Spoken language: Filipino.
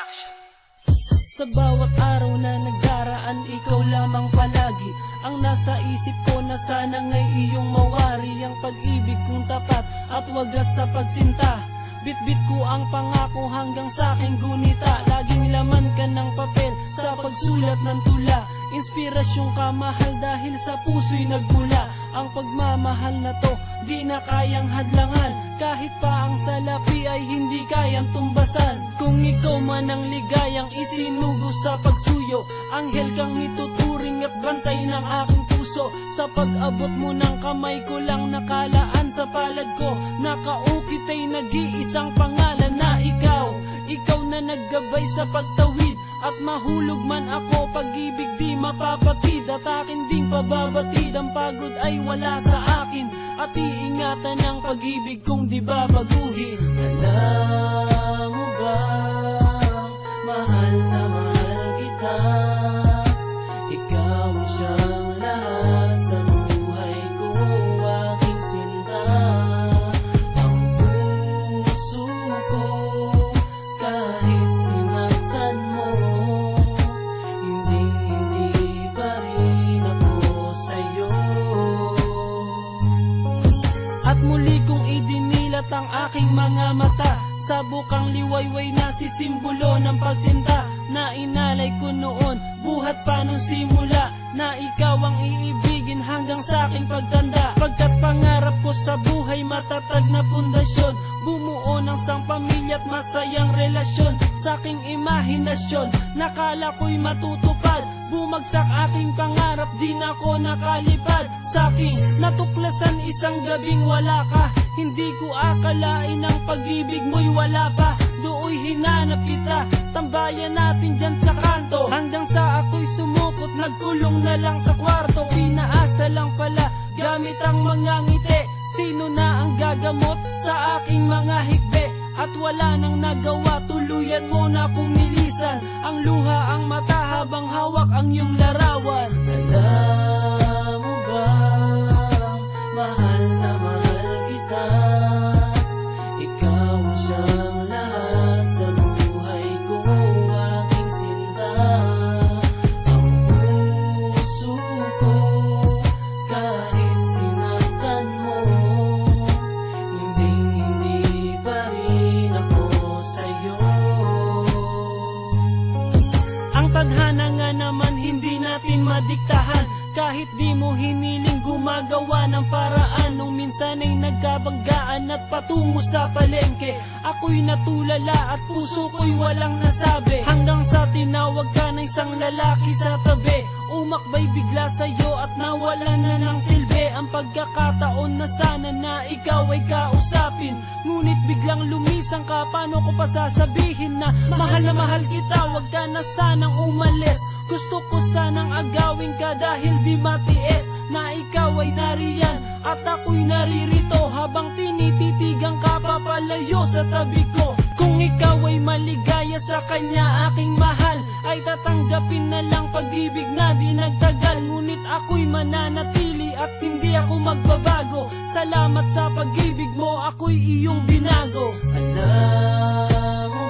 Production. Sa bawat araw na nagdaraan, ikaw lamang palagi ang nasa isip ko, na sana ngay iyong mawari ang pag-ibig kong tapat at wagas sa pagsinta. Bit-bit ko ang pangako hanggang sa aking gunita, laging laman ka ng papel sa pagsulat ng tula. Inspirasyong kamahal dahil sa puso'y nagmula. Ang pagmamahal na to di na kayang hadlangan, kahit pa ang salapi ay hindi kayang tumbasan. Kung ikaw man ang ligayang isinugo sa pagsuyo, anghel kang ituturing at bantay ng aking puso. Sa pag-abot mo ng kamay ko lang nakalaan sa palad ko, nakaukit ay nag-iisang pangalan na ikaw. Ikaw na naggabay sa pagtawid, at mahulog man ako, pag-ibig di mapapatid, at akin ding pababatid. Ang pagod ay wala sa akin, at iingatan ang pag-ibig kong di babaguhin. Alam mo ba, mahal na mahal kita. Ikaw ang siyang lahat sa buhay ko, aking sinta. Ang puso ko, kahit sinaktan mo, hindi pa rin ako sa'yo. At muli kong idinilat ang aking mga mata sa bukang liwayway na sisimbolo ng pagsinta, na inalay ko noon, buhat pa nung simula, na ikaw ang iibigin hanggang sa aking pagtanda. Pagkat pangarap ko sa buhay matatag na pundasyon, bumuo ng sang pamilya at masayang relasyon. Sa aking imahinasyon, nakala ko'y matutupad, bumagsak aking pangarap, di na ako nakalipad. Sa aking natuklasan isang gabing wala ka, hindi ko akalain ang pag-ibig mo'y wala pa. Dooy hinanap kita, tambayan natin dyan sa kanto, hanggang sa ako'y sumukot, nagkulong na lang sa kwarto. Pinaasa lang pala, gamit ang mga ngiti, sino na ang gagamot sa aking mga hikbi. At wala nang nagawa, tuluyan mo na kong nilisan ang luha, ang mata habang hawak ang iyong larawan. Alam mo ba, mahal na mahal kita. Ikaw ang siyang lahat sa buhay ko, aking sinta. Ang puso ko, kahit sinaktan mo, hindi pa rin ako sa'yo. Ang tadhana nga naman hindi natin madiktahan, kahit di mo hiniling gumagawa ng paraan. Nung minsan ay nagkabanggaan at patungo sa palengke, ako'y natulala at puso ko'y walang nasabi, hanggang sa tinawag ka ng isang lalaki sa tabi. Umakbay bigla sa'yo at nawala na ng silbi ang pagkakataon na sana na ikaw ay kausapin. Ngunit biglang lumisang ka, paano ko pa sasabihin na mahal kita, wag ka na sanang umalis. Gusto ko sanang agawin ka dahil di matiis na ikaw ay nariyan at ako'y naririto, habang tinititigan ka papalayo sa tabi ko. Kung ikaw ay maligaya sa kanya, aking mahal, ay tatanggapin na lang pag-ibig na di nagtagal. Ngunit ako'y mananatili at hindi ako magbabago. Salamat sa pag-ibig mo, ako'y iyong binago. Alam mo